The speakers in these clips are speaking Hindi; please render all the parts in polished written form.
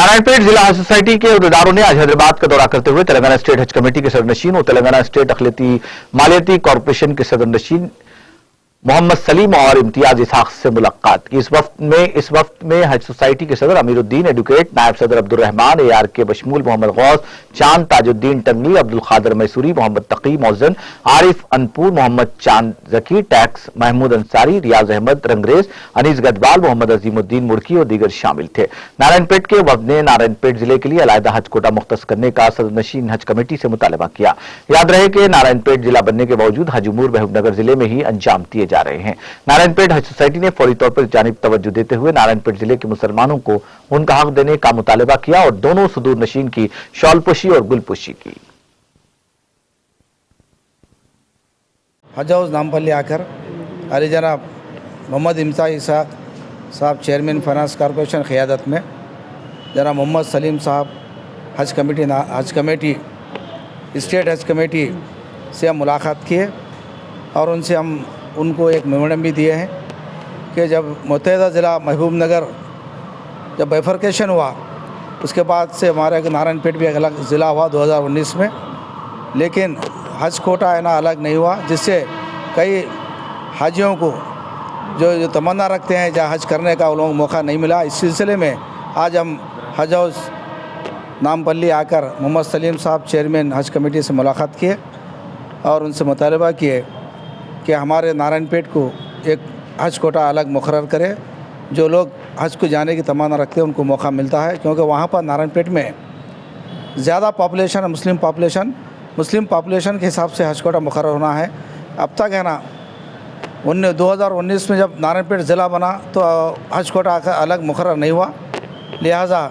नारायणपेट जिला हज सोसाइटी के अहदेदारों ने आज हैदराबाद का दौरा करते हुए तेलंगाना स्टेट हज कमेटी के सदरनशीन और तेलंगाना स्टेट अखिलती मालियाती कॉरपोरेशन के सदरनशीन मोहम्मद सलीम और इम्तियाज इसहाक से मुलाकात की। इस वक्त में हज सोसाइटी के सदर अमीरुद्दीन एडवोकेट, नायब सदर अब्दुल रहमान ARK बशमूल, मोहम्मद गौस, चांद ताजुद्दीन टंगली, अब्दुल खादर मैसूरी, मोहम्मद तकी मौजन, आरिफ अनपुर, मोहम्मद चांद जकी टैक्स, महमूद अंसारी, रियाज अहमद रंगरेज, अनीस गदवाल, मोहम्मद अजीमुद्दीन मुर्की और दीगर शामिल थे। नारायणपेट के वफद ने नारायणपेट जिले के लिए अलहदा हज कोटा मुख्तस करने का सदरनशीन हज कमेटी से मुतालबा किया। याद रहे कि नारायणपेट जिला बनने के बावजूद हज उमूर महबूबनगर जिले में ही अंजाम दिए जा रहे हैं। नारायणपेट हज सोसाइटी ने फौरी तौर पर जानिब तवज्जो देते हुए नारायणपेट जिले के मुसलमानों को उनका हक देने का मुतालबा किया और दोनों सुदूर नशीन की शॉलपोशी और गुलपोशी की। हज हाउस नामपल्ली आकर अली जनाब मोहम्मद इम्तियाज इसहाक साहब चेयरमैन फाइनेंस कॉरपोरेशन क़ियादत में जनाब मोहम्मद सलीम साहब हज कमेटी स्टेट हज कमेटी से हम मुलाकात किए और उनसे हम उनको एक मेमोरेंडम भी दिए हैं कि जब मुत्तहिदा ज़िला महबूबनगर जब बाइफर्केशन हुआ उसके बाद से हमारे नारायणपेट भी एक अलग ज़िला हुआ 2019 में, लेकिन हज कोटा है ना अलग नहीं हुआ, जिससे कई हाजियों को जो तमन्ना रखते हैं जहाँ हज करने का उन लोगों को मौका नहीं मिला। इस सिलसिले में आज हम हज हाउस नामपल्ली आकर मोहम्मद सलीम साहब चेयरमैन हज कमेटी से मुलाकात किए और उनसे मुतालबा किए कि हमारे नारायणपेट को एक हज कोटा अलग मुकर्रर करे। जो लोग हज को जाने की तमन्ना रखते हैं उनको मौका मिलता है, क्योंकि वहाँ पर नारायणपेट में ज़्यादा पॉपुलेशन है, मुस्लिम पॉपुलेशन के हिसाब से हज कोटा मुकर्रर होना है। अब तक है ना 2019 में जब नारायणपेट ज़िला बना तो हज कोटा अलग मुकर्रर नहीं हुआ, लिहाजा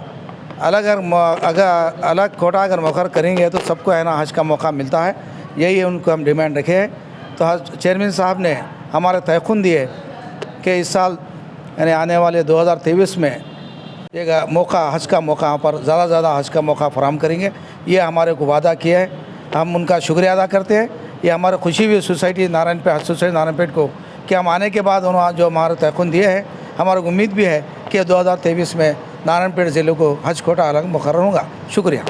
अलग कोटा अगर मुकर्रर करेंगे तो सबको है ना हज का मौका मिलता है। यही उनको हम डिमांड रखे हैं। तो हज चेयरमैन साहब ने हमारे तयक़ुन दिए कि इस साल यानी आने वाले 2023 में एक मौका हज का मौका यहाँ पर ज़्यादा हज का मौका फराहम करेंगे। ये हमारे को वादा किया है, हम उनका शुक्रिया अदा करते हैं। ये हमारे खुशी हुई सोसाइटी नारायणपेट हज सोसाइटी नारायणपेट को कि हम आने के बाद उन्होंने जो हमारे तयक़ुन दिए हैं, हमारे को उम्मीद भी है कि 2023 में नारायणपेट ज़िले को हज कोटा अलग मुकर्रर होगा। शुक्रिया।